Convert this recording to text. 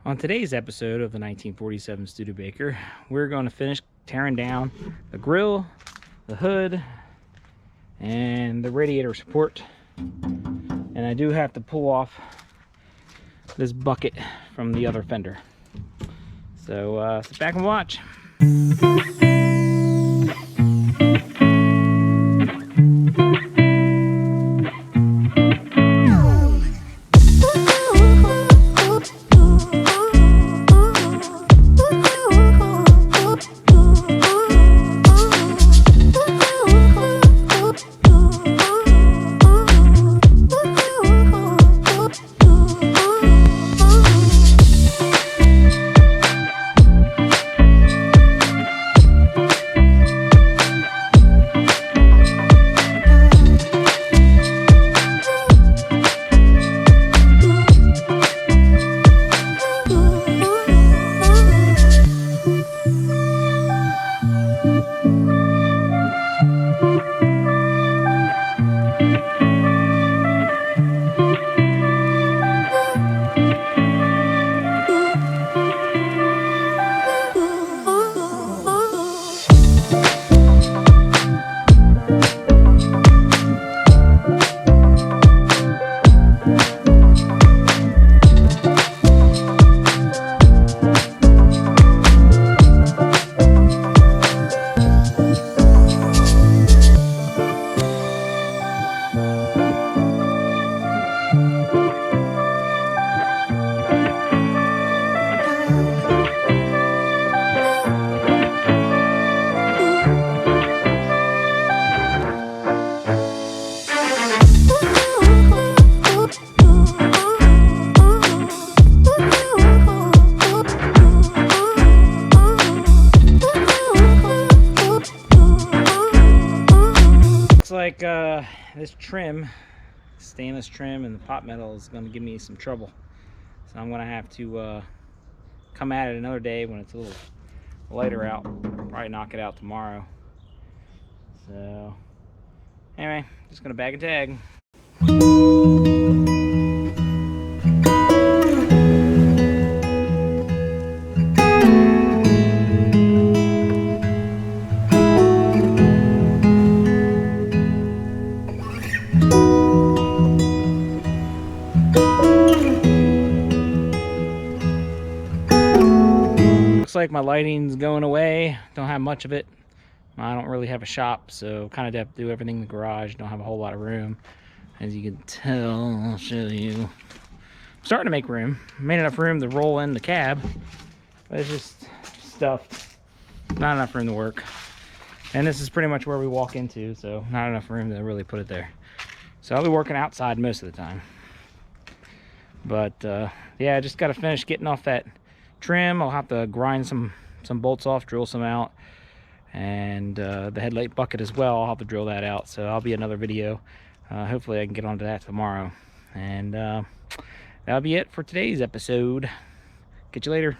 On today's episode of the 1947 Studebaker, we're going to finish tearing down the grill, the hood, and the radiator support. And I do have to pull off this bucket from the other fender. So sit back and watch. Like this trim, stainless trim, and the pot metal is going to give me some trouble, so I'm going to have to come at it another day when it's a little lighter out. Probably knock it out tomorrow. So anyway, just going to bag and tag. Looks like my lighting's going away. Don't have much of it. I don't really have a shop, so kind of have to do everything in the garage. Don't have a whole lot of room, as you can tell. I'll show you. I'm starting to make room. Made enough room to roll in the cab, but it's just stuffed. Not enough room to work. And this is pretty much where we walk into, so not enough room to really put it there. So I'll be working outside most of the time. But yeah, I just got to finish getting off that trim. I'll have to grind some bolts off, drill some out, and the headlight bucket as well. I'll have to drill that out, so that'll be another video. Hopefully I can get onto that tomorrow, and that'll be it for today's episode. Catch you later.